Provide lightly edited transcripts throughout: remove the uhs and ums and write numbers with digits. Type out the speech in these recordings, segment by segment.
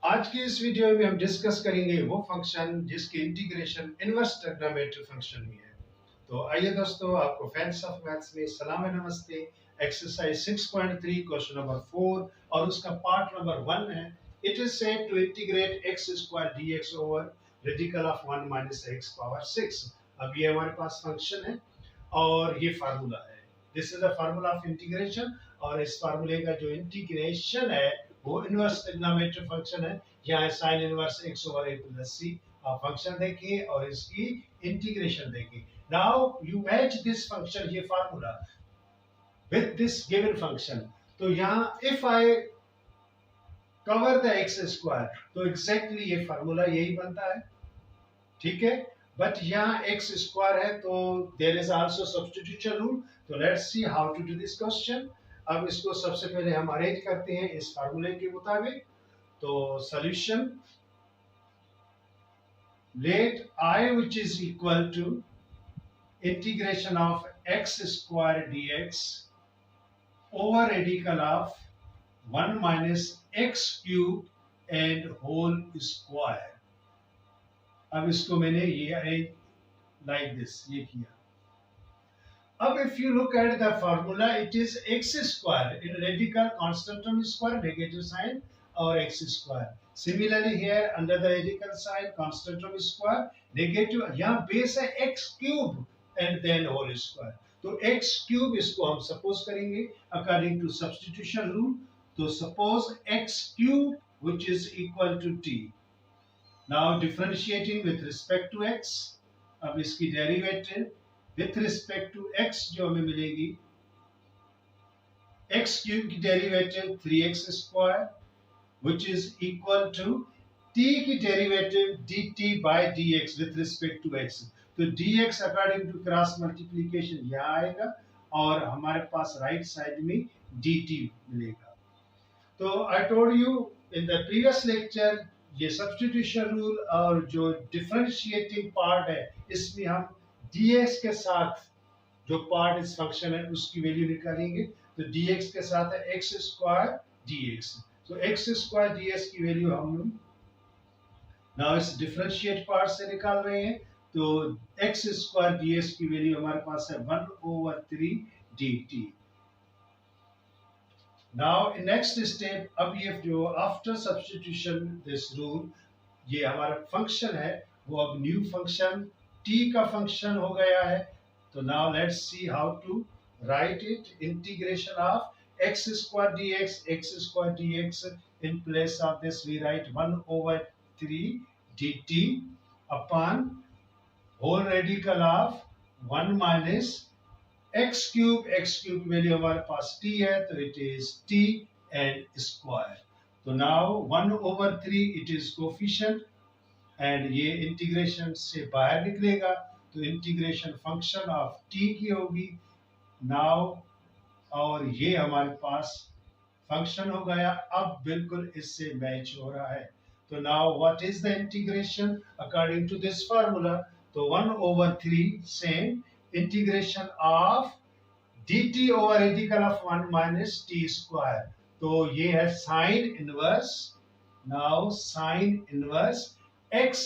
आज की इस वीडियो में हम डिस्कस करेंगे वो फंक्शन जिसकी इंटीग्रेशन इनवर्स ट्रिग्नोमेट्री फंक्शन में है। तो आइए दोस्तों, आपको फैंस ऑफ मैथ्स में सलाम नमस्ते। एक्सरसाइज 6.3 क्वेश्चन नंबर 4 और उसका पार्ट नंबर 1 है। It is said to integrate x square dx over radical of 1 minus x power 6। अब ये हमारे पास फंक्शन है और ये फार्मूला है। This is the formula of integration और इस फार्मूले का जो इंटीग्रेशन है वो इनवर्स ट्रिग्नोमेट्री फंक्शन है। यहाँ sine inverse x over a plus c आप फंक्शन देखिए और इसकी इंटीग्रेशन देखिए। Now you match this function, ये formula with this given function. तो यहाँ if I cover the x square तो एग्जैक्टली ये फार्मूला यही बनता है, ठीक है। बट यहाँ x स्क्वायर है तो there is also substitution rule. तो let's see how to do this question. अब इसको सबसे पहले हम अरेंज करते हैं इस फार्मूले के मुताबिक। तो solution, let I which is equal to integration of x square dx over radical of 1 minus x cube and whole square। अब इसको मैंने ये अरेंज लाइक दिस ये किया। अब if you look at the formula, it is x square in radical constant term square negative sign or x square. Similarly here under the radical sign constant term square negative, यहाँ base है x cube and then whole square। तो x cube इसको हम suppose करेंगे according to substitution rule। तो suppose x cube which is equal to t। Now differentiating with respect to x, अब इसकी derivative with respect to x जो हमें मिलेगी, x cube की derivative 3x square which is equal to t की derivative dt by dx with respect to x। तो dx according to cross multiplication यहाँ आएगा और हमारे पास राइट साइड में dt मिलेगा। तो I told you in the previous lecture ये सब्स्टिट्यूशन रूल और जो डिफरेंशिएटिंग पार्ट है इसमें हम dx के साथ जो पार्ट इस फंक्शन है उसकी वैल्यू निकालेंगे। तो dx के साथ है x स्क्वायर dx। तो x स्क्वायर dx की वैल्यू हम नाउ इस डिफरेंशिएट पार्ट से निकाल रहे हैं। तो x स्क्वायर dx की वैल्यू हमारे पास है 1/3 dt। Now in next step, अब ये जो आफ्टर सब्स्टिट्यूशन दिस रूल ये हमारा फंक्शन है वो अब न्यू फंक्शन t का फंक्शन हो गया है। तो now let's see how to write it। Integration of x square dx in place of this we write 1/3 dt upon whole radical of 1 minus x cube value हमारे पास t है तो it is t and square। तो now 1/3 it is coefficient and ये integration से बाहर निकलेगा तो इंटीग्रेशन फंक्शन ऑफ t की होगी नाउ, और ये हमारे पास फंक्शन हो गया। अब बिल्कुल इससे मैच हो रहा है। तो now what is the integration according to this formula. तो 1/3 same integration of dt over radical of 1 minus t square. तो ये है sine inverse. Now sine inverse x,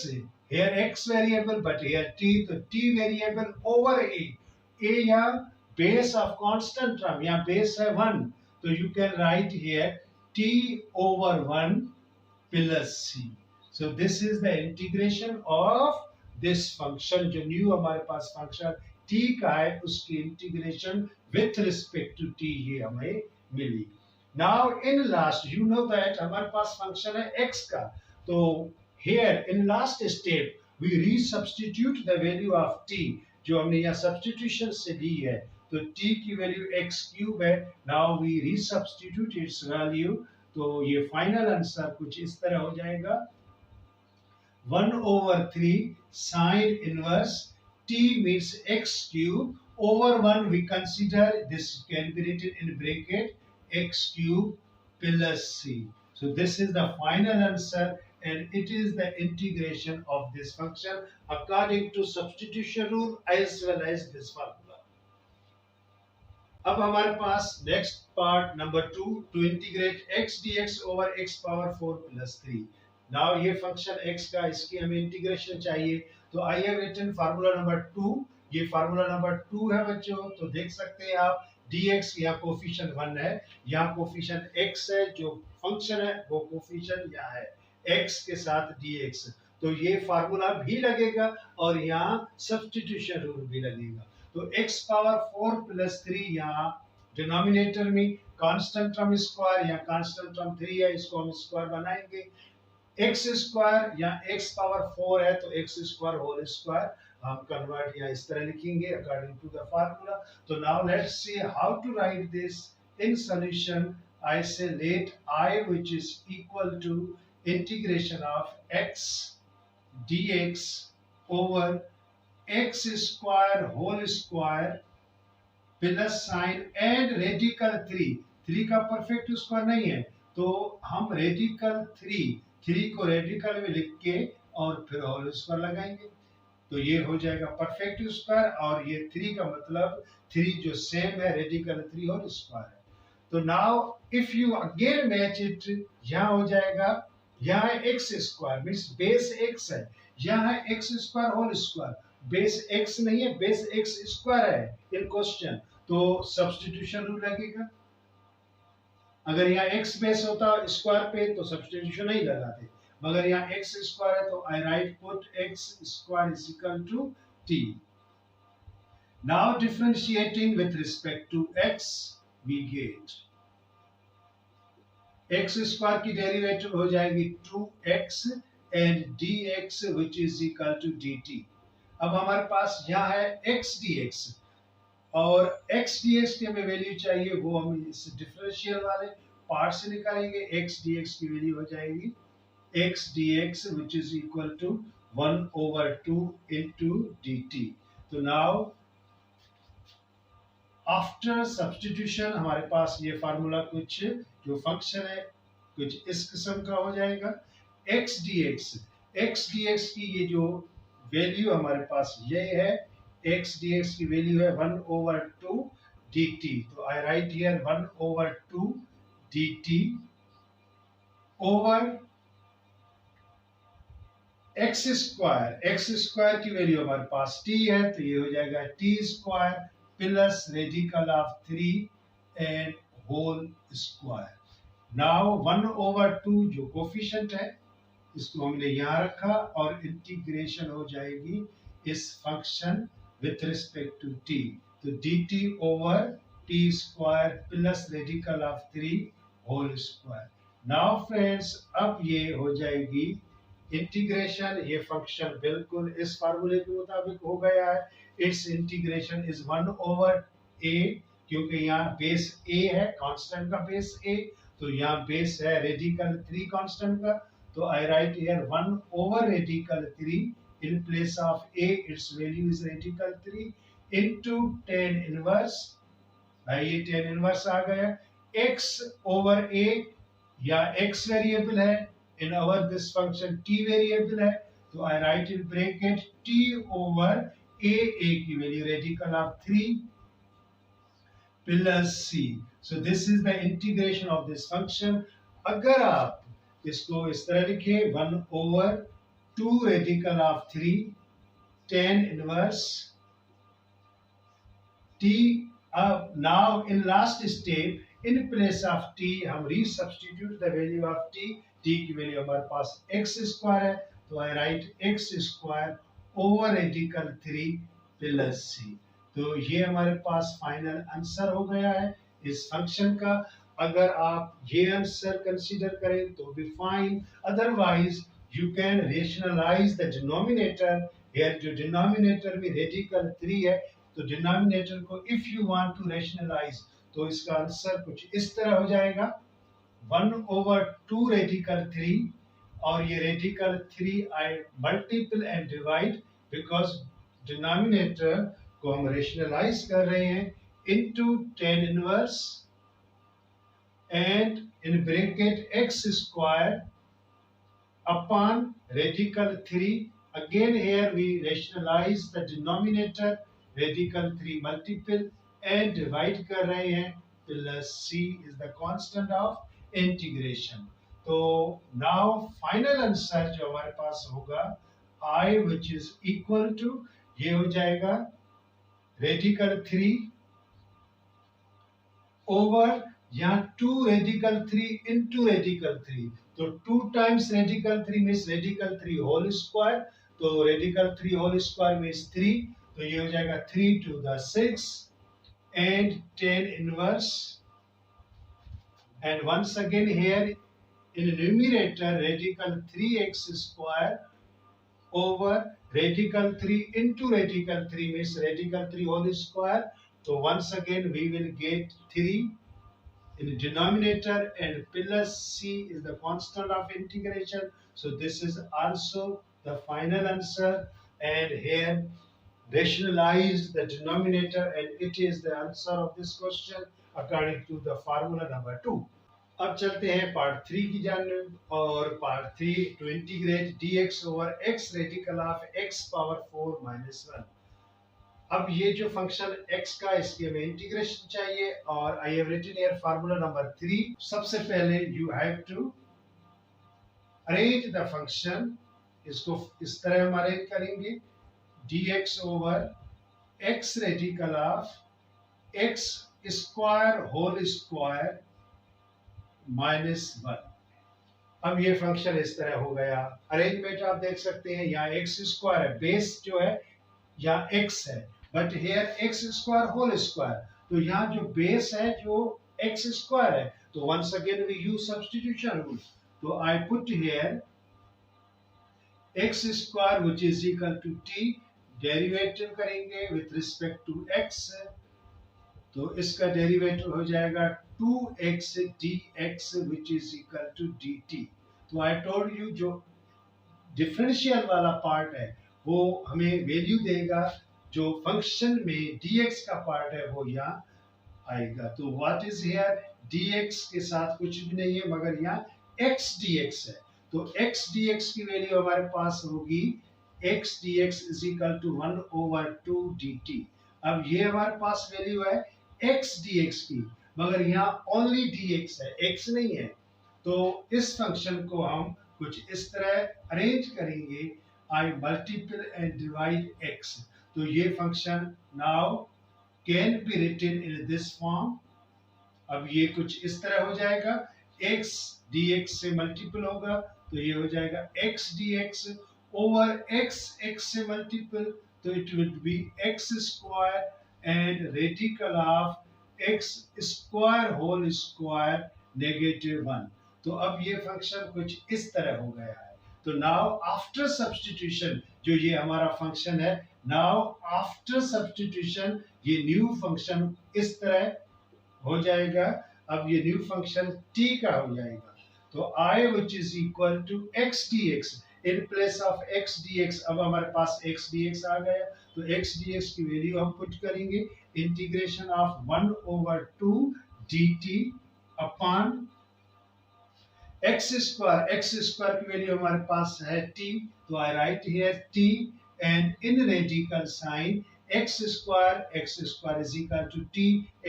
here x variable but here t, तो t variable over a यहाँ base of constant term, यहाँ base है 1 तो you can write here t over 1 plus c। So this is the integration of this function। जो new हमारे पास function t का है उसकी integration with respect to t ही हमें मिली। Now in last you know that हमारे पास function है x का। तो here in last step we resubstitute the value of t जो हमने यहाँ substitution से ली है। तो t की वैल्यू x क्यूब है। now we resubstitute its value। तो ये फाइनल आंसर कुछ इस तरह हो जाएगा 1/3 sin inverse t means x cube over 1 we consider this can be written in bracket x cube plus c। so this is the final answer and it is the integration of this function according to substitution rule as well as this formula। अब हमारे पास next part number 2 to integrate x dx over x power 4 plus 3। Now ये function x का इसकी हमें integration चाहिए, तो I have written formula number 2। ये फार्मूला नंबर 2 है बच्चों, तो देख सकते हैं आप dx यहाँ कोफिशिएंट 1 है, यहाँ कोफिशिएंट x है, जो फंक्शन है वो कोफिशिएंट यहाँ है x के साथ dx, तो ये फार्मूला भी लगेगा और यहाँ सब्स्टिट्यूशन रूल भी लगेगा। तो x पावर 4 प्लस 3 यहाँ डिनोमिनेटर में कांस्टेंट टर्म स्क्वायर या कांस्टेंट टर्म 3 है, इसको हम स्क्वायर बनाएंगे। x स्क्वायर या x पावर 4 है तो x स्क्वायर होल स्क्वायर हम कन्वर्ट या इस तरह लिखेंगे अकॉर्डिंग टू द फार्मूला। तो now let's see how to write this in solution. I say let I which is equal to integration of x dx over x square whole square plus sign and radical 3 का perfect square नहीं है तो हम radical 3 को radical में लिख के और फिर होल स्क्वायर लगाएंगे, तो ये हो जाएगा परफेक्ट स्क्वायर। और ये 3 का मतलब 3 जो सेम है रेडिकल 3 होल स्क्वायर है। तो now if you again match it, यहाँ हो जाएगा, यहाँ x square means base x है, यहाँ है x square whole square, base x नहीं है, बेस एक्स स्क्वायर है इन क्वेश्चन, तो सब्स्टिट्यूशन रूल लगेगा। अगर यहाँ x बेस होता स्क्वायर पे तो सब्स्टिट्यूशन नहीं लगाते, मगर यहाँ x स्क्वायर है तो I write put x square is equal to t। Now differentiating with respect to x we get x square की डेरिवेटिव हो जाएगी 2x and dx which is equal to dt। अब हमारे पास यहाँ है x dx और x dx की हमें वैल्यू चाहिए, वो हम इस डिफरेंशियल वाले पार्ट से निकालेंगे। x dx की वैल्यू हो जाएगी x dx which is equal to 1/2 into dt। तो नाउ आफ्टर सब्स्टिट्यूशन हमारे पास ये फार्मूला कुछ जो फंक्शन है कुछ इस किस्म का हो जाएगा। x dx की ये जो वैल्यू हमारे पास ये है, x dx की वैल्यू है 1/2 dt। तो I write here 1/2 dt over x square की वैल्यू हमारे पास t है, तो ये हो जाएगा t square plus radical of 3 and whole square. Now 1/2 जो कोफिशिएंट है इसको हमने यहाँ रखा और इंटीग्रेशन हो जाएगी इस function with respect to t, तो dt over t square plus radical of 3 whole square. Now friends अब ये हो जाएगी इंटीग्रेशन, ये फंक्शन बिल्कुल इस फार्मूले के मुताबिक हो गया है। इट्स इंटीग्रेशन इज 1/a, क्योंकि यहाँ बेस a है, कांस्टेंट का बेस a, तो यहाँ बेस है रेडिकल 3 कांस्टेंट का, तो I write here 1/रेडिकल 3 in place of a its value is radical 3 into tan inverse, भाई ये tan inverse आ गया, x over a या x वेरिएबल है, in our this function t variable है, तो I write in bracket t over a की value radical of 3 plus c। so this is the integration of this function। अगर आप इसको इस तरह लिखे 1/2 radical of 3 tan inverse t। अब now in last step in place of t हम resubstitute the value of t की value हमारे पास x स्क्वायर है, तो I write x square over radical 3 plus c। तो ये हमारे पास फाइनल आंसर हो गया है इस फंक्शन का। अगर आप ये आंसर कंसीडर करें तो भी fine, otherwise you can rationalize the denominator. Here जो डिनोमिनेटर में रेडिकल 3 है, तो डिनोमिनेटर को if you want to rationalize तो इसका आंसर कुछ इस तरह हो जाएगा 1/2 रेडिकल 3, और ये radical 3 I multiple and divide because denominator को हम रेशनलाइज कर रहे हैं into tan inverse and in bracket x square upon radical 3। again here we rationalize the denominator radical 3 multiple and divide कर रहे हैं, plus c is the constant of integration। तो now final answer जो हमारे पास होगा I which is equal to, ये हो जाएगा रेडिकल 3 ओवर यहाँ 2 रेडिकल 3 इंटू रेडिकल 3, तो 2 times radical 3 means radical 3 whole square, तो रेडिकल 3 होल स्क्वायर मीन्स 3, तो ये हो जाएगा 3 to the 6 and 10 inverse, and once again here in numerator radical 3x square over radical 3 into radical 3 means radical 3 whole square, so once again we will get 3 in the denominator and plus c is the constant of integration, so this is also the final answer, and here rationalize the denominator and it is the answer of this question according to the formula number 2. अब चलते हैं part 3 की जानब, और part 3 to integrate dx over x radical of x power 4 minus 1। अब ये जो function x का, इसके हमें इंटीग्रेशन चाहिए, और I have written here formula number 3। सबसे पहले you have to arrange the function, इसको इस तरह हम अरेंज करेंगे, dx over x radical of x square whole square -1। अब ये फंक्शन इस तरह हो गया। अरेंजमेंट आप देख सकते हैं, यहाँ एक्स स्क्वायर है, बेस जो है यहाँ एक्स है, but here x square whole square, तो यहाँ जो बेस है जो एक्स स्क्वायर है, तो once again we use substitution rule, तो I put here x square which is equal to t, derivative करेंगे विथ रिस्पेक्ट टू एक्स, तो इसका डेरिवेटिव हो जाएगा 2x dx which is equal to dt। तो I told you जो differential वाला part है वो हमें वैल्यू देगा, जो फंक्शन में dx का पार्ट है वो यहाँ आएगा। तो व्हाट इज हियर, dx के साथ कुछ भी नहीं है मगर यहाँ x dx है, तो x dx की वैल्यू हमारे पास होगी x dx is equal to 1/2 dt। अब ये हमारे पास वैल्यू है x dx की, मगर यहाँ ओनली dx है, x नहीं है, तो इस फंक्शन को हम कुछ इस तरह अरेंज करेंगे, I multiply and divide x, तो ये function now can be written in this form. अब ये कुछ इस तरह हो जाएगा, x dx से मल्टीपल होगा तो ये हो जाएगा x dx over x, x से मल्टीपल तो it will be x square and radical of x square whole square -1। तो अब ये फंक्शन कुछ इस तरह हो गया है। तो नाउ आफ्टर सब्स्टिट्यूशन, जो ये हमारा फंक्शन है, नाउ आफ्टर सब्स्टिट्यूशन ये न्यू फंक्शन इस तरह हो जाएगा। अब ये न्यू फंक्शन t का हो जाएगा, तो I which is equal to x dx in place of x dx, अब हमारे पास x dx आ गया, तो x dx की वैल्यू हम पुट करेंगे integration of 1/2 dt upon x square की वैल्यू हमारे पास है t, तो I write here t and in radical sign x square is equal to t,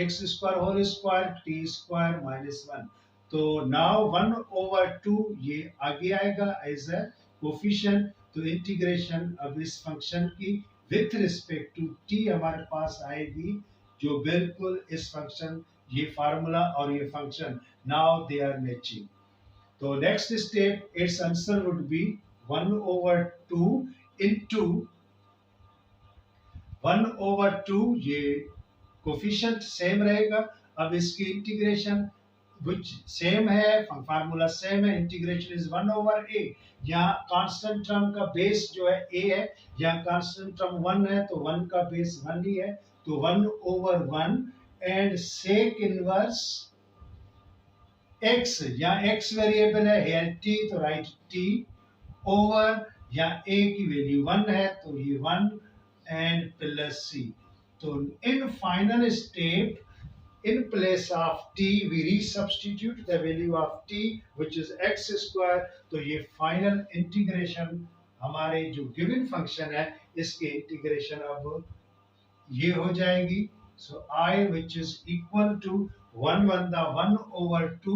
x square whole square t square -1। तो now 1/2 ये आगे आएगा एज अ कोफिशिएंट, तो इंटीग्रेशन अब इस फंक्शन की विथ रिस्पेक्ट टू t हमारे पास आएगी, जो बिल्कुल इस फंक्शन, ये फार्मूला और ये function now they are matching. तो next step, it's answer would be 1/2 into 1/2, ये कोफिशिएंट सेम रहेगा। अब इसकी इंटीग्रेशन which सेम है, फार्मूला सेम है, इंटीग्रेशन इज 1/a। यहाँ कांस्टेंट टर्म का बेस जो है a है, यहाँ कांस्टेंट टर्म 1 है, तो 1 का बेस 1 ही है, तो 1/1 एंड सेक इनवर्स x, यहाँ x वेरिएबल है, here t, तो राइट t ओवर, यहाँ a की वैल्यू 1 है, तो ये 1 एंड प्लस c। तो in final step, in place of t we resubstitute the value of t which is x square, तो ये फाइनल इंटीग्रेशन हमारे जो गिवन फंक्शन है इसके इंटीग्रेशन अब ये हो जाएगी। सो I which is equal to 1/2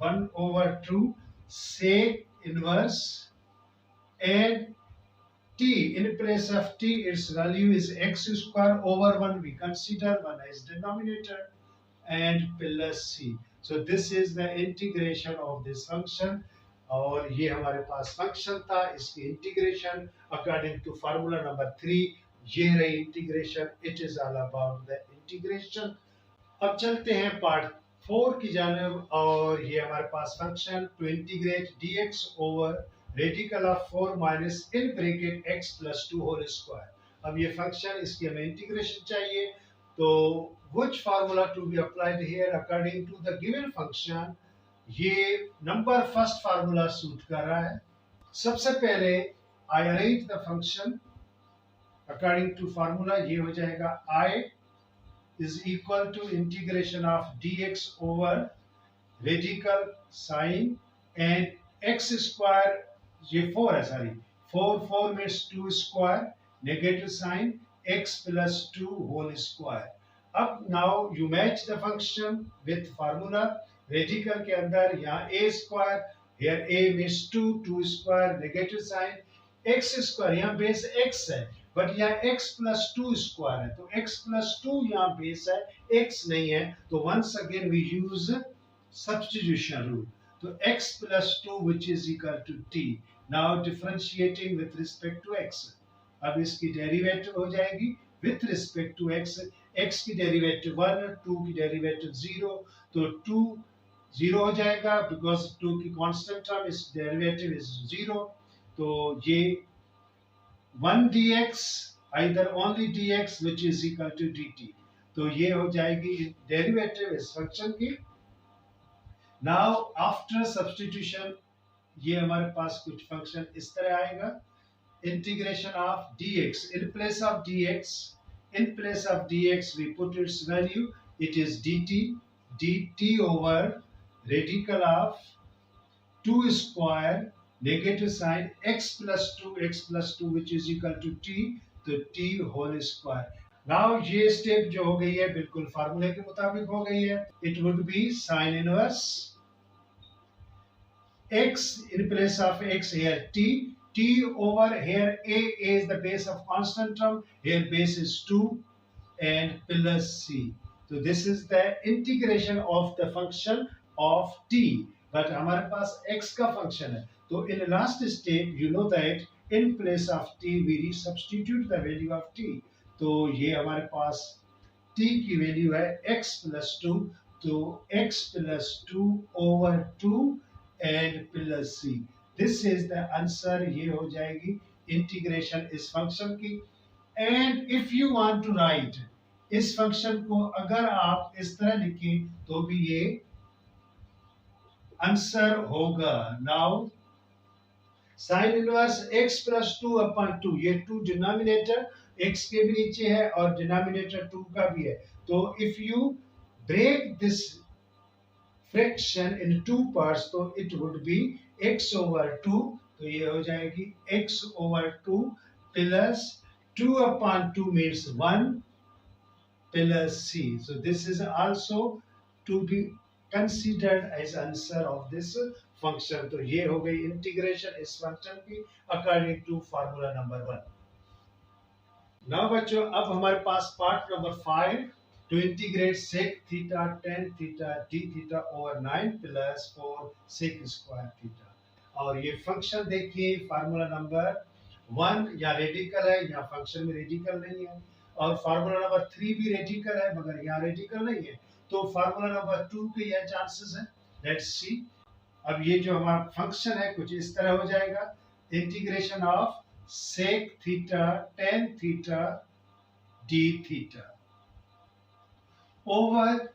1/2 sec inverse, and t, in place of t its value is x square over 1, we consider 1 as denominator, and plus c. So this is the integration of this function, और ये हमारे पास function था, इसकी integration according to formula number 3, ये रही integration. It is all about the integration. अब चलते हैं पार्ट 4 की जानब, और ये हमारे पास function to integrate dx over radical of 4 minus in bracket x plus 2 whole square. अब ये फंक्शन, इसकी हमें इंटीग्रेशन चाहिए. तो which formula to be applied here according to the given function, ये नंबर फर्स्ट फार्मूला सूट कर रहा है. सबसे पहले I arrange the function according to formula. ये हो जाएगा I is equal to integration of dx over radical sine and x square, ये 4 है, sorry 4 means 2 square negative sine x plus 2 whole square. अब now you match the function with formula. Radical के अंदर यहाँ a square, here a means 2 square negative sine x square, यहाँ base x है, but यहाँ x plus 2 square है, तो x plus 2 यहाँ बेस है, x नहीं है, तो once again we use substitution rule. तो x plus 2 which is equal to t. Now differentiating with respect to x. अब इसकी डेरिवेटिव हो जाएगी with respect to x. x की डेरिवेटिव 1, 2 की डेरिवेटिव 0, तो 2 0 हो जाएगा because 2 की कांस्टेंट टर्म, इस डेरिवेटिव इज 0, तो ये 1 dx either only dx which is equal to dt. तो ये हो जाएगी डेरिवेटिव इस फंक्शन की. नाउ आफ्टर सब्स्टिट्यूशन ये हमारे पास कुछ फंक्शन इस तरह आएगा. Integration of dx, in place of dx we put its value, it is dt over radical of 2 square negative sine x plus 2 which is equal to t, तो t whole square. Now ये step जो हो गई है बिल्कुल फार्मूले के मुताबिक हो गई है. It would be sine inverse x in place of x, here t over here a is the base of constant term, here base is 2 and plus c. So this is the integration of the function of t, but हमारे पास x का function है, तो in the last step you know that in place of t we resubstitute the value of t. तो ये हमारे पास t की वैल्यू है x plus 2, तो x plus 2 over 2 and plus c. This is the answer. ये हो जाएगी इंटीग्रेशन इस फंक्शन की. And if you want to write इस फंक्शन को अगर आप इस तरह लिखें तो भी ये आंसर होगा. Now sine inverse x plus 2 upon 2, ये 2 डिनोमिनेटर x के भी नीचे है और डिनोमिनेटर 2 का भी है, तो if you break this fraction in 2 parts तो it would be x over 2, तो ये हो जाएगी x over 2 plus 2 upon 2 means 1 plus c. So this is also to be considered as answer of this function. तो ये हो गई integration इस फंक्शन की according to formula number 1. Now बच्चों अब हमारे पास part number 5, to integrate sec theta tan theta d theta over 9 plus 4 sec square theta. और ये फंक्शन देखिए फार्मूला नंबर 1 या रेडिकल है, यहाँ फंक्शन में रेडिकल नहीं है, और फार्मूला नंबर 3 भी रेडिकल है मगर यहाँ रेडिकल नहीं है, तो फार्मूला नंबर 2 के यह चांसेस है. Let's see. अब ये जो हमारा फंक्शन है कुछ इस तरह हो जाएगा. Integration of sec theta tan theta d theta over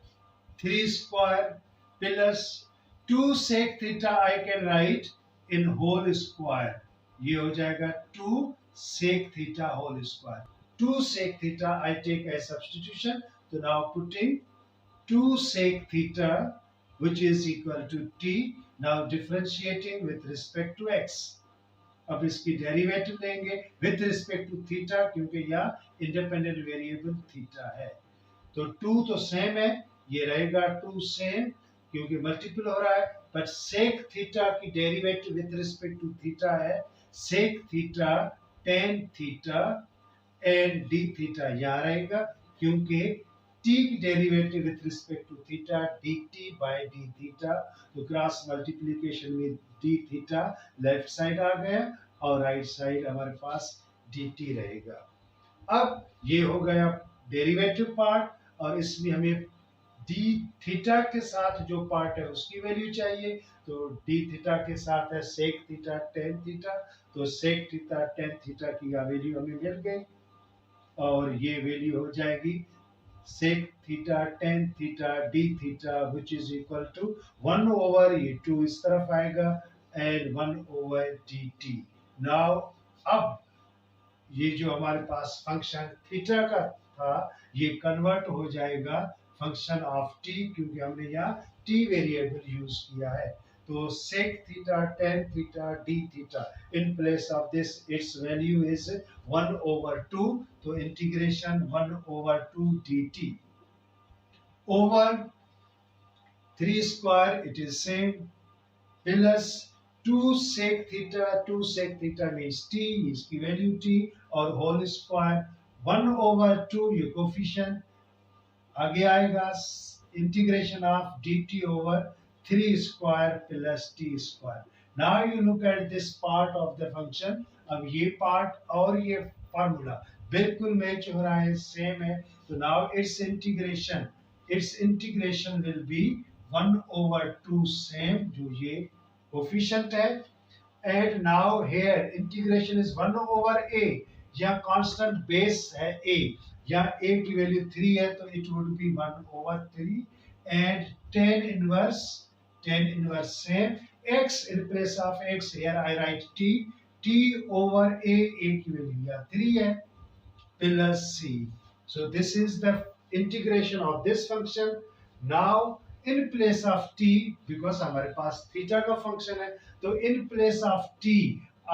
3 square plus 2 sec theta I can write in whole square. ये हो जाएगा 2 sec theta whole square. 2 sec theta I take as substitution. So now putting 2 sec theta which is equal to t. Now differentiating with respect to x. अब इसकी derivative लेंगे with respect to theta क्योंकि यहाँ independent variable theta है. तो 2 तो same है, ये रहेगा 2 सेम, क्योंकि मल्टीपल हो रहा है, बट सेक थीटा की derivative with respect to theta है sec theta tan theta and d theta यहाँ रहेगा, क्योंकि t की derivative with respect to theta dt by d theta, तो क्रॉस मल्टीप्लिकेशन में डी थीटा लेफ्ट साइड आ गया और राइट साइड हमारे पास dt रहेगा। अब ये हो गया डेरिवेटिव पार्ट, और इसमें हमें डी थीटा के साथ जो पार्ट है उसकी वैल्यू चाहिए, तो डी थीटा के साथ है सेक थीटा टेन थीटा, तो सेक थीटा टेन थीटा की वैल्यू हमें मिल गई, और ये वैल्यू हो जाएगी sec theta tan theta d theta which is equal to 1 over ये 2 इस तरफ आएगा and 1 over d t. Now अब ये जो हमारे पास फंक्शन थीटा का था ये कन्वर्ट हो जाएगा फंक्शन ऑफ टी, क्योंकि हमने यहाँ टी वेरिएबल यूज किया है। तो sec theta tan theta d theta in place of this its value is 1 over 2, तो integration 1 over 2 dt over 3 square it is same plus 2 sec theta means t इसकी value t और whole square 1 over 2 ये coefficient आगे आएगा integration of dt over 3 square plus t square. Now you look at this part of the function. अब ये part और ये formula बिल्कुल मैच हो रहा है, सेम है, तो now its integration will be 1 over 2 same जो ये कोफिशिएंट है, and now here integration is 1 over a, या कांस्टेंट बेस है a, या a की वैल्यू 3 है तो it would be 1 over 3 and tan inverse same x in place of x here I write t over a की value या 3 है plus c, so this is the integration of this function। now in place of t because हमारे पास theta का function है, तो in place of t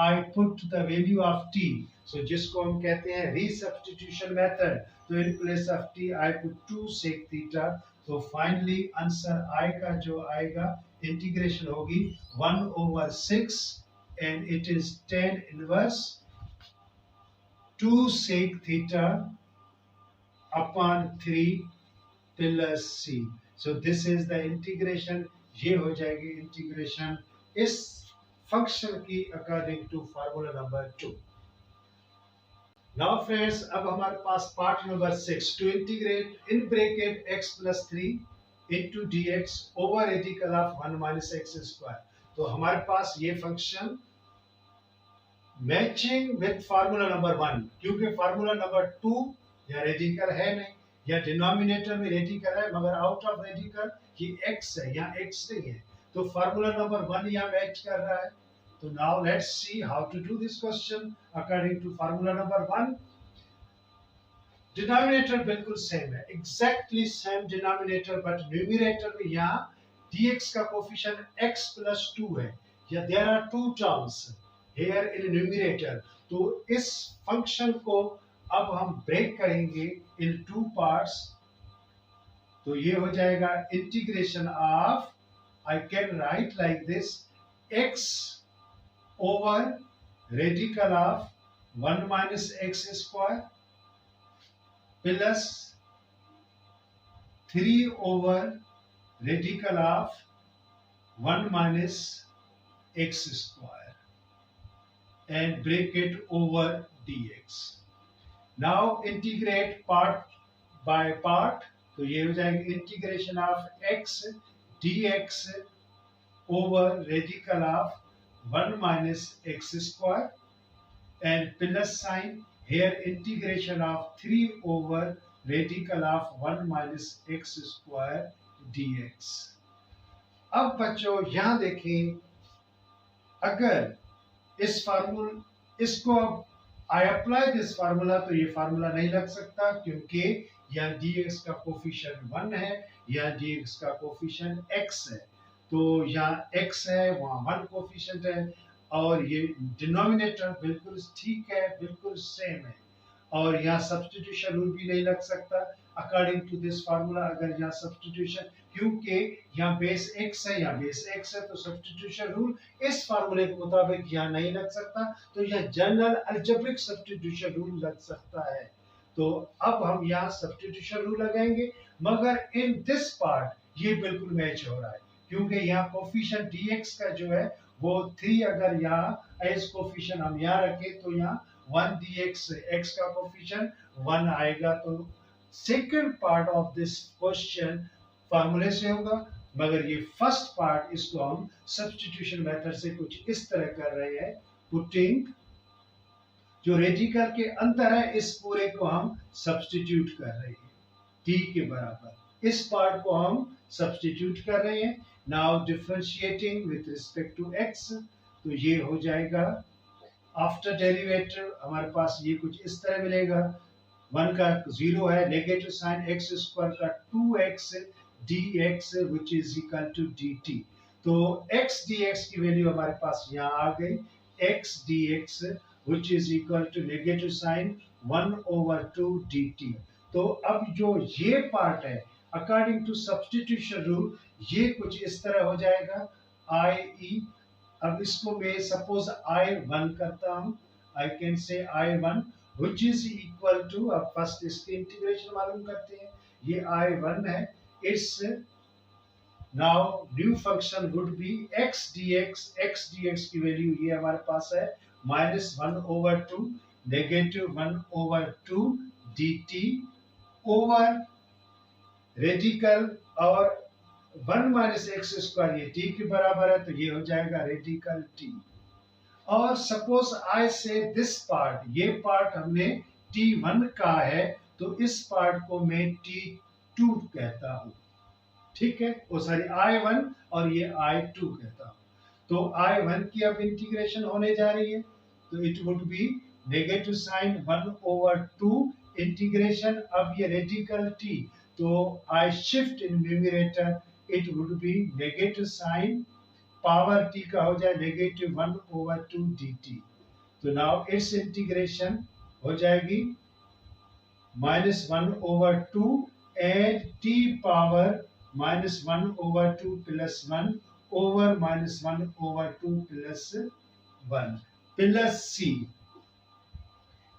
I put the value of t, so जिसको हम कहते हैं resubstitution method, तो in place of t I put 2 sec theta, तो फाइनली आंसर I का जो आएगा इंटीग्रेशन होगी 1 over 6 and it is tan inverse 2 sec theta upon 3 plus c, so this is the integration, ये हो जाएगी इंटीग्रेशन इस फंक्शन की according to formula number 2। Now friends अब हमारे पास part number 6 to integrate in bracket x plus 3 into dx over radical of 1 minus x square, तो हमारे पास ये function matching with formula number 1, क्योंकि फार्मूला नंबर 2 या रेडिकल है नहीं, या डिनोमिनेटर में रेडिकल है मगर आउट ऑफ रेडिकल ये x है, यहाँ x नहीं है, तो फार्मूला नंबर 1 यहाँ मैच कर रहा है। तो now let's see how to do this question according to formula number 1। Denominator बिल्कुल सेम है, exactly same denominator, but numerator में यहाँ dx का कोफिशिएंट x plus 2 है, या there are two terms here in numerator, तो इस फंक्शन को अब हम ब्रेक करेंगे इन टू पार्ट्स, तो ये हो जाएगा integration of I can write like this x over radical of 1 minus x square plus 3 over radical of 1 minus x square and bracket over dx। now integrate part by part, तो ये हो जाएगी integration of x dx over radical of 1 minus x square and plus sign here integration of 3 over radical of 1 minus x square dx। अब बच्चों यहाँ देखें, अगर इस फार्मूला इसको आई अप्लाई दिस फार्मूला तो ये फार्मूला नहीं लग सकता, क्योंकि यहाँ dx का कोफिशिएंट 1 है, यहाँ dx का कोफिशिएंट x है, तो यहाँ x है वहाँ 1 कोफिशिएंट है, और ये डिनोमिनेटर बिल्कुल ठीक है, बिल्कुल सेम है, और यहाँ सब्स्टिट्यूशन रूल भी नहीं लग सकता, अकॉर्डिंग टू दिस फार्मूला। अगर यहाँ सब्स्टिट्यूशन, क्योंकि यहाँ बेस x है, यहाँ बेस x है, तो सब्स्टिट्यूशन रूल इस फार्मूले के मुताबिक यहाँ नहीं लग सकता, तो यह जनरल अलजेब्रिक सब्स्टिट्यूशन रूल लग सकता है। तो अब हम यहाँ सब्स्टिट्यूशन रूल लगाएंगे, मगर इन दिस पार्ट ये बिल्कुल मैच हो रहा है, क्योंकि यहाँ कोफिशिएंट dx का जो है वो 3, अगर यहाँ एज कोफिशिएंट हम यहाँ रखें तो यहाँ 1 dx, x का कोफिशिएंट 1 आएगा। तो second part of this question फार्मूले से होगा, मगर ये फर्स्ट पार्ट इसको हम सब्स्टिट्यूशन मेथड से कुछ इस तरह कर रहे हैं। पुटिंग जो रेडिकल के अंदर है इस पूरे को हम सब्स्टिट्यूट कर रहे हैं t के बराबर, इस पार्ट को हम सब्स्टिट्यूट कर रहे हैं। Now differentiating with respect to x, तो ये हो जाएगा आफ्टर डेरिवेटिव हमारे पास ये कुछ इस तरह मिलेगा, 1 का 0 है, नेगेटिव साइन x स्क्वायर का 2x dx which is equal to dt। तो x dx की वैल्यू हमारे पास यहाँ आ गई, x dx which is equal to negative sign 1/2 dt। तो अब जो ये पार्ट है अकॉर्डिंग टू सब्स्टिट्यूशन रूल ये कुछ इस तरह हो जाएगा i e। अब इसको मैं सपोज i1 करता हूँ, I can say i1 which is equal to, अब फर्स्ट इसकी इंटीग्रेशन मालूम करते हैं, ये i1 है, it's now new function would be x dx की वैल्यू ये हमारे पास है -1/2 नेगेटिव 1/2 dt ओवर रेडिकल, और 1 माइनस एक्स स्क्वायर ये t के बराबर है, तो ये हो जाएगा रेडिकल t। और सपोज आई से दिस पार्ट, ये पार्ट हमने t1 का है, तो इस पार्ट को मैं t2 कहता हूं, ठीक है, वो सॉरी i1 और ये i2 कहता हूं। तो i1 की अब इंटीग्रेशन होने जा रही है, तो it would be negative sign 1/2 integration, अब ये रेडिकल t, तो I shift in numerator, it would be negative sign power t का हो जाए नेगेटिव 1/2 dt। तो नाउ इट्स इंटीग्रेशन हो जाएगी -1/2 and t power -1/2 plus 1 over -1/2 plus 1 plus c।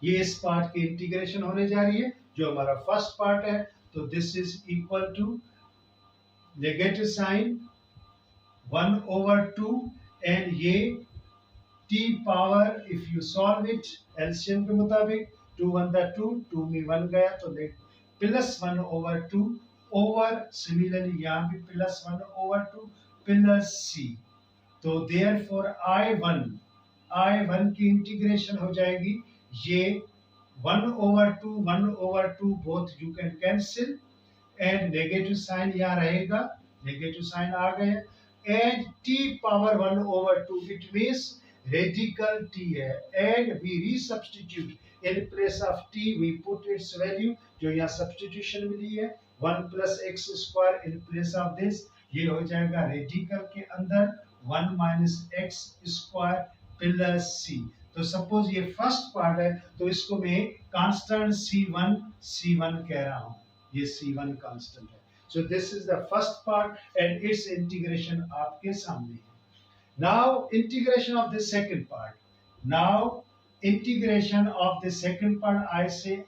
ये इस पार्ट की इंटीग्रेशन होने जा रही है जो हमारा फर्स्ट पार्ट है, तो this is equal to negative sign 1/2 and ये t power, if you solve it LCM के मुताबिक 2 1 2, 2 में 1 गया तो प्लस 1/2 ओवर, सिमिलरली यहाँ भी प्लस 1/2 प्लस c। तो देयरफॉर i1 की इंटीग्रेशन हो जाएगी ये 1/2 both you can cancel and negative sign यहाँ रहेगा, नेगेटिव साइन आ गया, and t power 1/2 it means radical t है, and we resubstitute in place of t we put its value जो यहाँ सब्स्टिट्यूशन मिली है 1 plus x square in place of this, ये हो जाएगा रेडिकल के अंदर 1 minus x square plus c। तो सपोज ये फर्स्ट पार्ट है, तो इसको मैं कांस्टेंट c1 कह रहा हूँ, ये c1 कांस्टेंट है। So this is the first part and its integration आपके सामने है। Now integration of the second part, now integration of the second part, I say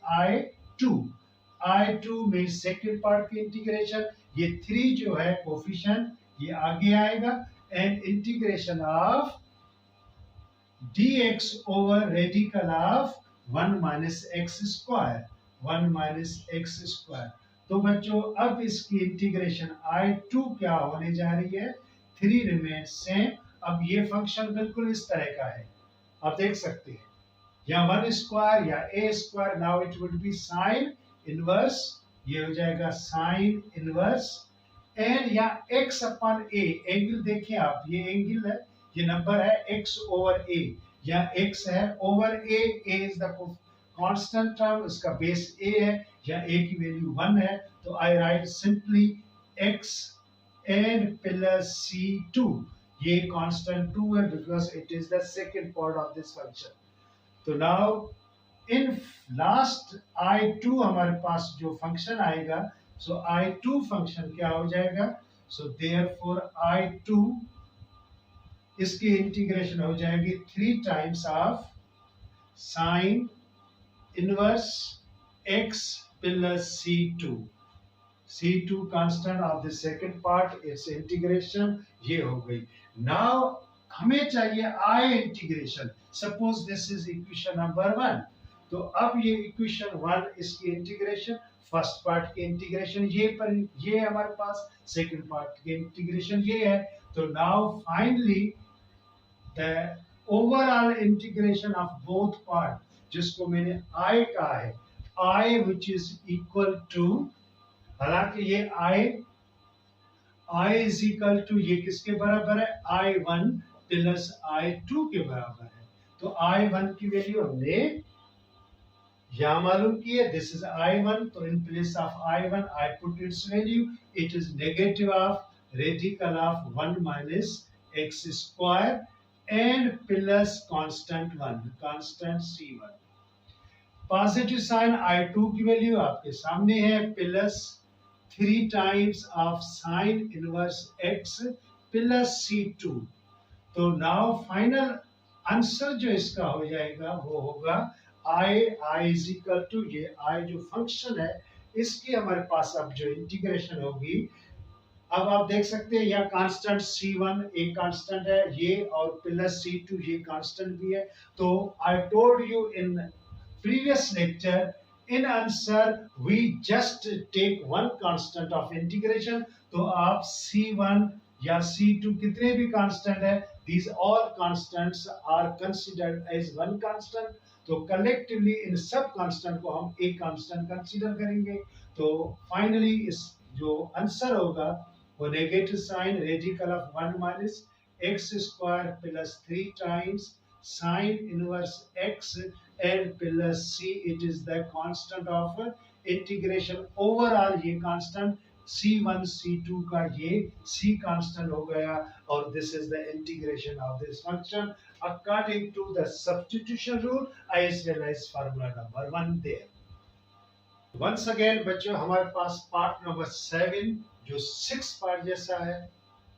i2 में सेकंड पार्ट की इंटीग्रेशन, ये 3 जो है कोफिशिएंट ये आगे आएगा, and integration of dx over radical of 1 minus x square। तो बच्चों अब इसकी इंटीग्रेशन i2 क्या होने जा रही है, 3 रिमेन्स सेम। अब ये फंक्शन बिल्कुल इस तरह का है, आप देख सकते हैं या 1 स्क्वायर या a square, now it would be sine inverse, ये हो जाएगा साइन इनवर्स, एंड या x अपन a, एंगल देखिए आप, ये एंगल है, ये नंबर है x ओवर a, या x है over a is the constant term, इसका बेस a है, या a की वैल्यू 1 है, तो I write simply x and plus c2, ये कांस्टेंट 2 है because it is the second part of this function. तो नाउ इन लास्ट I2 हमारे पास जो फंक्शन आएगा, सो I2 फंक्शन क्या हो जाएगा, सो देयरफॉर I2 इसकी इंटीग्रेशन हो जाएगी 3 times of sine inverse x plus C2. C2 constant of the second part, its integration ये हो गई. Now हमें चाहिए I integration. Suppose this is equation number 1. तो अब ये equation 1 इसकी integration, फर्स्ट पार्ट की इंटीग्रेशन ये हमारे पास, सेकंड पार्ट की इंटीग्रेशन ये है. तो now finally the overall integration of both part, जिसको मैंने I कहा है, I which is equal to, हालांकि ये I इज इक्वल टू ये किसके बराबर है, I1 प्लस I2 के बराबर है. तो I1 की वैल्यू हमने यहां मालूम की है, दिस इज I1. तो in place of I1 I put its value, it is negative of radical of 1 minus x square and plus constant 1, constant C1. Positive sign I2 की वैल्यू आपके सामने है, plus 3 times of sine inverse x plus C2. तो now final answer जो इसका हो जाएगा वो होगा I इज इक्वल टू ये I जो फंक्शन है इसकी हमारे पास अब जो इंटीग्रेशन होगी, अब आप देख सकते हैं यहाँ कांस्टेंट C1 एक कांस्टेंट है ये, और प्लस C2 ये कांस्टेंट भी है. तो I told you in previous lecture, in answer we just take one constant of integration. तो आप C1 या C2 कितने भी constant है, these all constants are considered as one constant. तो collectively इन सब constant को हम एक constant consider करेंगे. तो finally इस जो आंसर होगा वो negative sign radical of 1 minus x square plus 3 times sin inverse x and plus c, it is the constant of integration. overall ये constant c1 c2 का ये c constant हो गया, और this is the integration of this function according to the substitution rule as well as formula number 1 there. once again बच्चों हमारे पास part number 7 जो 6 पार्ट जैसा है,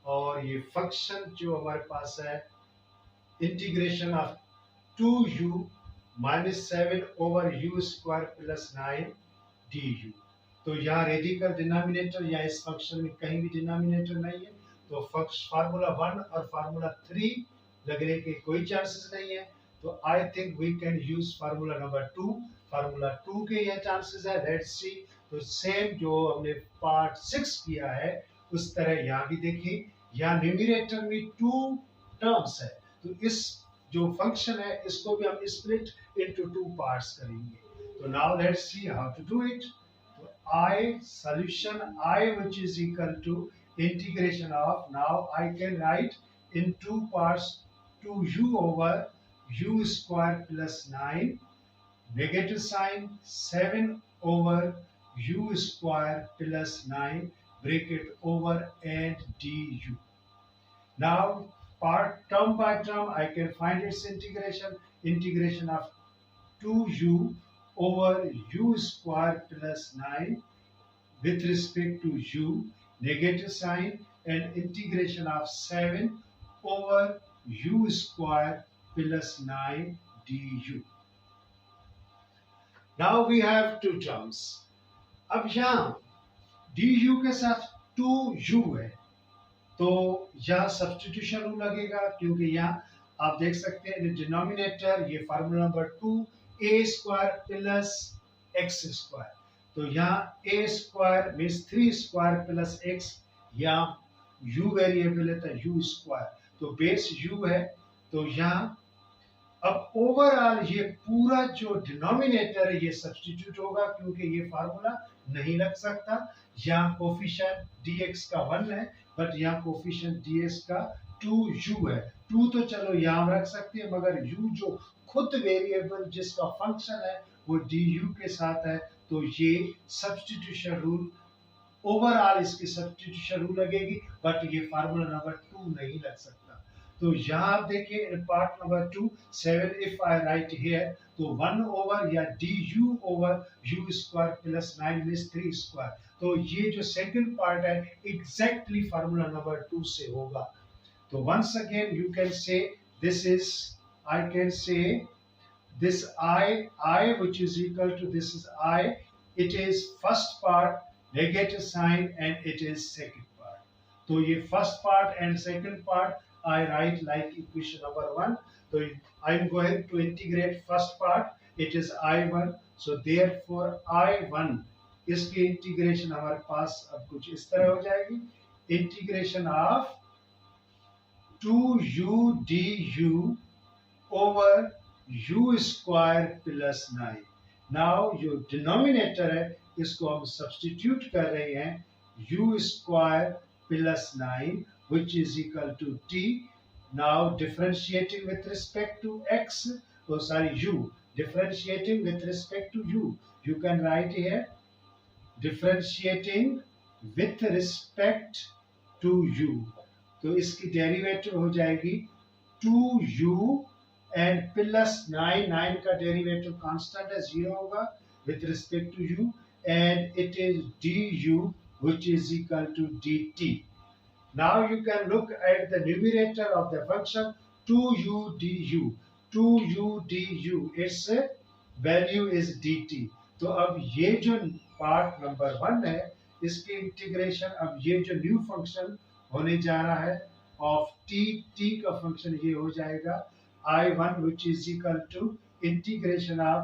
और ये फंक्शन जो हमारे पास है integration of 2u minus 7 over u square plus 9 du. तो यहाँ रेडिकल डिनोमिनेटर या इस फंक्शन में कहीं भी डिनोमिनेटर नहीं है, तो फार्मूला 1 और फार्मूला 3 लगने के कोई चांसेस नहीं है. तो I think we can use formula number 2. Formula 2 के ये चांसेस है, लेट्स सी. तो सेम जो हमने पार्ट 6 किया है उस तरह यहाँ भी देखिए, यहाँ न्यूमरेटर में 2 टर्म्स है, तो इस जो फंक्शन है इसको भी हम स्प्लिट इनटू 2 पार्ट्स करेंगे. तो now let's see how to do it. तो I solution I which is equal to integration of, now I can write in 2 parts 2u over u square plus 9 negative sign 7 over u square plus 9 bracket over and du. Now part term by term I can find its integration. Integration of 2u over u square plus 9 with respect to u, negative sign, and integration of 7 over u square plus 9 du. Now we have 2 terms. अब यहाँ du के साथ 2u है, तो यहाँ substitution rule लगेगा, क्योंकि यहाँ आप देख सकते हैं डिनोमिनेटर ये formula number 2 a square plus x square. तो यहाँ a square means 3 square plus x, यहाँ u वेरिएबल है तो u स्क्वायर, तो बेस u है. तो यहाँ अब ओवरऑल ये पूरा जो डिनोमिनेटर है ये सब्स्टिट्यूट होगा, क्योंकि ये फार्मूला नहीं लग सकता. यहाँ कोफिशिएंट dx का 1 है, बट यहाँ कोफिशिएंट dx का 2u है. 2 तो चलो यहाँ रख सकते हैं, मगर u जो खुद वेरिएबल जिसका फंक्शन है वो du के साथ है, तो ये सब्स्टिट्यूशन रूल ओवरऑल इसकी सब्स्टिट्यूशन रूल लगेगी, बट ये फार्मूला नंबर 2 नहीं लग सकता. तो यहाँ आप देखिए in part number 2 7 if I write here तो 1 ओवर या D you over you square plus 9 means 3 square. तो ये जो सेकंड पार्ट है एग्जैक्टली फार्मूला नंबर 2 से होगा। तो once again you can say this is, I can say this I which is equal to this is I, it is first part negative sign and it is second part। तो ये first part and second part I write like equation number 1। तो I am going to integrate first part, it is I1, so therefore I1 इसकी integration हमारे पास अब कुछ इस तरह हो जाएगी, integration of 2u du over u square plus 9। Now जो डिनोमिनेटर है इसको हम सब्स्टिट्यूट कर रहे हैं u square plus 9 which is equal to t। now differentiating with respect to x, oh sorry u, differentiating with respect to u, you can write here differentiating with respect to u। तो इसकी derivative हो जाएगी 2u and plus 9 का derivative constant है 0 होगा with respect to u and it is du which is equal to dt। now you can look at the numerator of the function 2u du, its value is dt। तो अब ये जो part number 1 है इसकी integration, अब ये जो new function होने जा रहा है ऑफ t का फंक्शन ये हो जाएगा I1 which is equal to integration of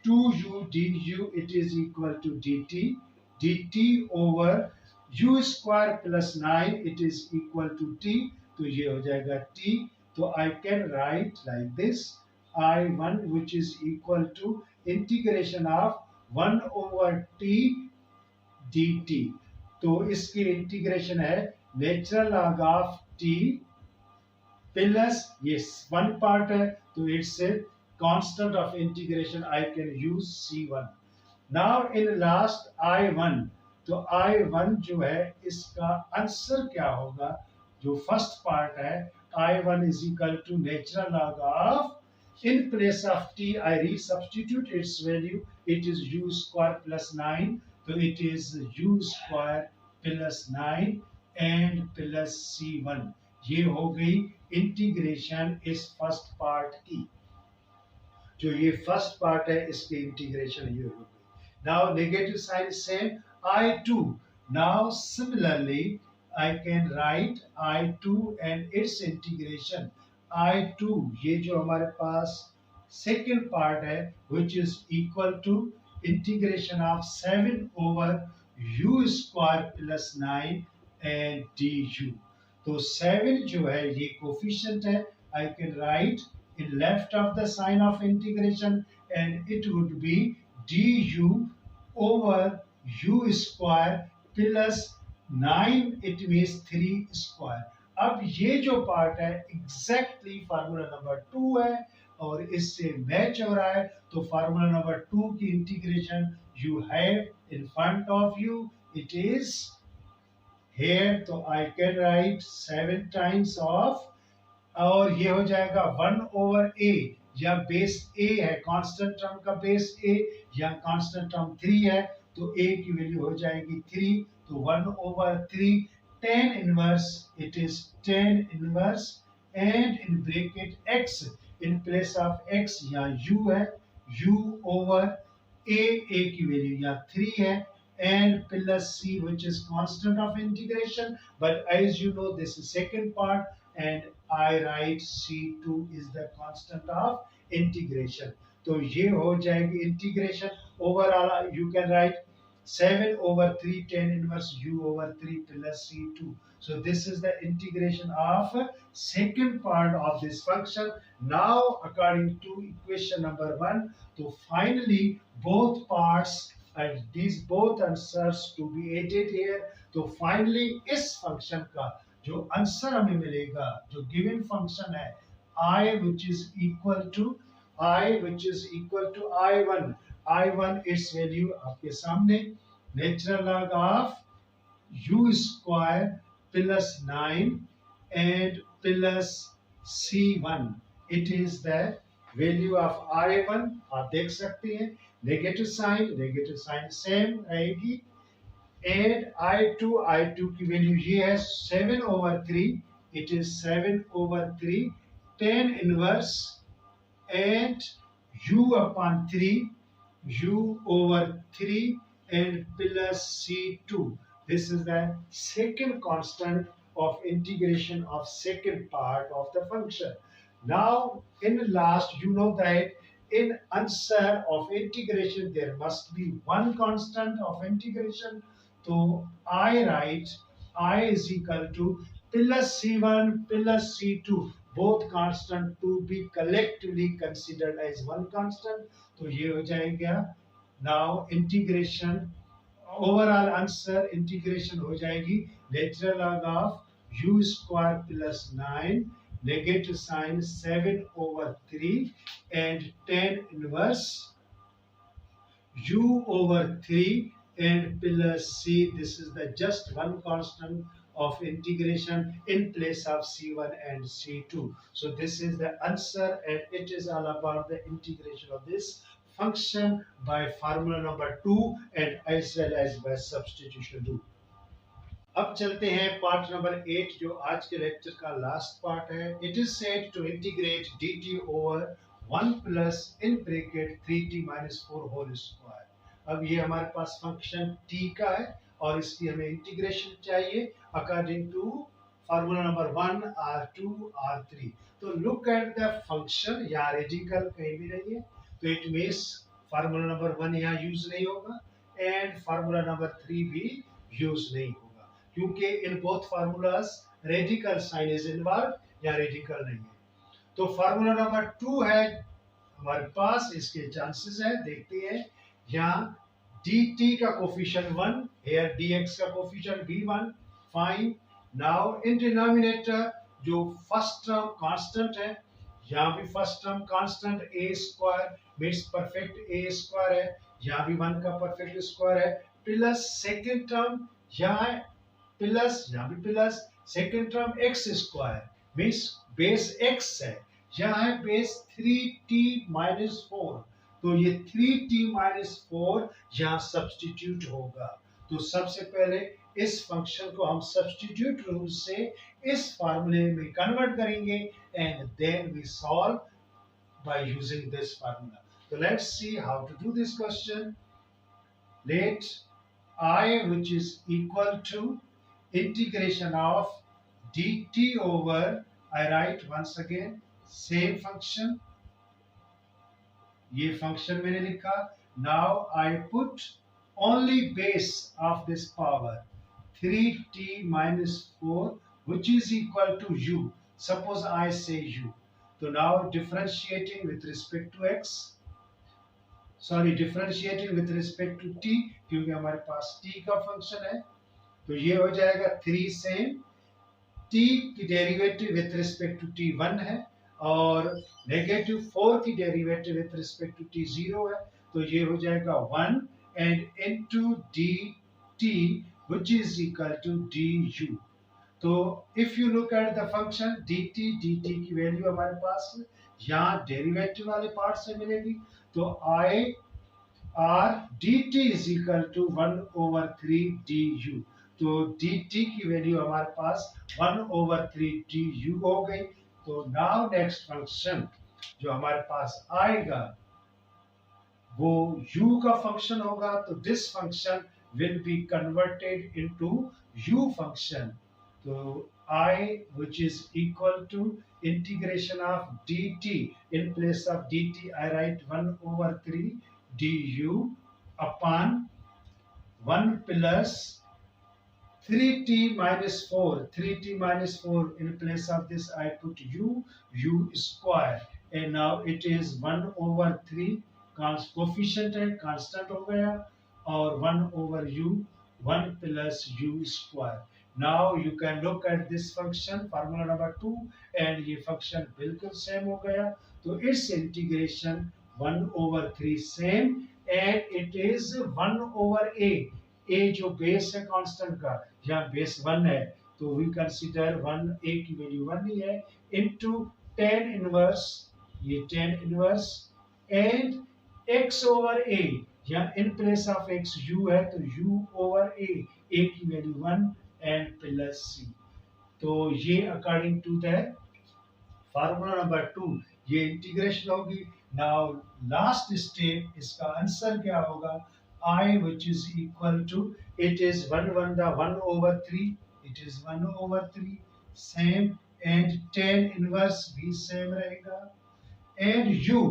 2u du, it is equal to dt over u square plus 9 it is equal to t। तो ये हो जाएगा t। तो I can write like this I1 which is equal to integration of 1 over t dt। तो इसकी integration है natural log of t plus ये one part है तो it's constant of integration I can use c1। Now in last I1, तो I1 जो है इसका आंसर क्या होगा, जो फर्स्ट पार्ट है I1 is equal to natural log of in place of t I resubstitute its value, it is u square plus 9, तो it is u square plus 9 and plus c1। ये हो गई integration इस first part की, जो ये first part है इसकी इंटीग्रेशन ये हो गई। Now negative sign same I2। Now similarly I can write I2 and its integration I2, ये जो हमारे पास सेकेंड पार्ट है which is equal to integration of 7 over u square plus 9 and du। तो 7 जो है ये कोफिशिएंट है, I can write in left of the sign of integration and it would be du over u square plus 9 it means 3 square। अब ये जो part है exactly formula number 2 है और इससे मैच हो रहा है, तो फार्मूला नंबर 2 की integration you have in front of you, it is here, तो I can write 7 times of, और ये हो जाएगा 1 over a, या बेस a है कांस्टेंट टर्म का बेस a, या कांस्टेंट टर्म 3 है तो a की वैल्यू हो जाएगी 3, तो 1 over 3 tan inverse, it is tan inverse and in bracket x, in place of x यहाँ u है, u over a की वैल्यू यहाँ 3 है and plus c which is constant of integration, but as you know this is second part and I write c2 is the constant of integration। तो ये हो जाएगी integration overall, you can write 7 over 3 tan inverse u over 3 plus c2। so this is the integration of second part of this function। now according to equation number 1, so finally both parts and these both answers to be added here। तो finally इस function का जो answer हमें मिलेगा, जो given function है I which is equal to I1 its value आपके सामने natural log of u square plus 9 and plus C1 it is the value of I1 आप देख सकते हैं नेगेटिव साइन सेम रहेगी and I2 की वैल्यू ये है 7/3 it is 7/3 tan inverse and u upon 3 u over 3 and plus C2. This is the second constant of integration of second part of the function. Now in last you know that in answer of integration there must be one constant of integration. So I write I is equal to plus C1 plus C2 both constant to be collectively considered as one constant. तो ये हो जाएगा now integration overall answer integration हो जाएगी natural log of u square plus 9 negative sign 7/3 and tan inverse u over 3 and plus c. This is the just one constant of integration in place of c1 and c2. So this is the answer and it is all about the integration of this function by formula number 2 and as well as by substitution rule. अब चलते हैं part number 8 जो आज के lecture का last part है. It is said to integrate dt over 1 plus in bracket 3t minus 4 whole square. अब ये हमारे पास फंक्शन t का है और इसकी हमें इंटीग्रेशन चाहिए according to formula number 1 r2 r3. तो लुक एट द फंक्शन. यहाँ रेडिकल कहीं भी नहीं है तो इट मींस फार्मूला नंबर 1 यहाँ यूज नहीं होगा एंड फार्मूला नंबर 3 भी यूज नहीं होगा क्योंकि in both formulas radical sign is involved या रेडिकल नहीं है. तो फार्मूला नंबर 2 है हमारे पास. इसके चांसेस है देखते हैं. यहाँ dt का कोफिशिएंट 1 here dx का कोफिशिएंट भी 1. फाइन. नाउ इन डिनोमिनेटर जो फर्स्ट टर्म कांस्टेंट है यहाँ भी first term constant a square means perfect a square है. यहाँ भी 1 का परफेक्ट स्क्वायर है प्लस सेकंड टर्म यहाँ प्लस यहाँ भी plus second term x square means base x है. यहाँ है बेस 3t माइनस 4. तो ये 3t माइनस 4 यहाँ सब्स्टिट्यूट होगा. तो सबसे पहले इस फंक्शन को हम सब्स्टिट्यूट रूल से इस फार्मूले में कन्वर्ट करेंगे and then we solve by using this formula. तो let's see how to do this question. Let I which is equal to integration of dt over I write once again same function. ये function मैंने लिखा. Now I put only base of this power 3t minus 4 which is equal to u. Suppose I say u. So now differentiating with respect to x. Differentiating with respect to t क्योंकि हमारे पास t का function है. तो ये हो जाएगा 3 से t की derivative with respect to t 1 है और नेगेटिव 4 की derivative with respect to t 0 है. तो ये हो जाएगा 1 and into dt which is equal to du. तो if you look at the function dt की वैल्यू हमारे पास यहाँ डेरिवेटिव वाले पार्ट से मिलेगी. तो I r dt is equal to 1/3 du. तो dt की वैल्यू हमारे पास 1/3 du हो गई. तो नाउ नेक्स्ट फंक्शन जो हमारे पास आएगा वो u का फंक्शन होगा. तो this function will be converted into u function. तो I which is equal to integration of dt in place of dt I write 1/3 du upon 1 plus 3t minus 4. 3t minus 4 in place of this I put u square and now it is 1/3 coefficient है constant हो गया और 1/u 1 plus u square. Now you can look at this function formula number 2 and ये function बिल्कुल same हो गया. तो its integration 1/3 same and it is 1/a. a जो बेस है कांस्टेंट का यहाँ बेस 1 है तो वी कंसीडर 1 a की वैल्यू 1 ही है इनटू tan इनवर्स, ये tan inverse and x over a, या in place of x u है तो u ओवर a की वैल्यू 1 एंड प्लस c। तो ये according to the formula number 2 ये इंटीग्रेशन होगी। नाउ लास्ट स्टेप, इसका आंसर क्या होगा? I which is equal to, it is 1 1 the 1 over 3, it is 1 over 3 same, and tan inverse भी same रहेगा। and you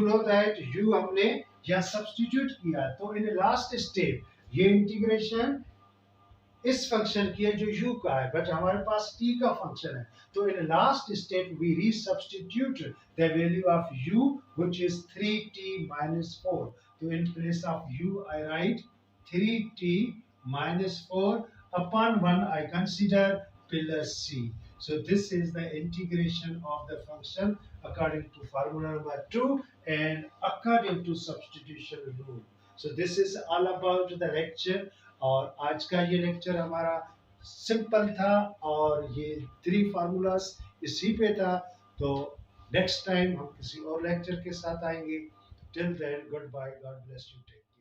know that u हमने यहाँ substitute किया, तो इन लास्ट स्टेप ये इंटीग्रेशन इस फंक्शन की है जो u का है, बट हमारे पास t का फंक्शन है, तो in last step we resubstitute the value of u which is 3t minus 4। तो in place of u I write 3t minus 4 upon 1 I consider plus c। So this is the integration of the function according to formula number 2 and according to substitution rule। So this is all about the lecture, और आज का ये lecture हमारा simple था और ये 3 formulas इसी पे था। तो नेक्स्ट टाइम हम किसी और लेक्चर के साथ आएंगे। Till then goodbye, God bless you, take care.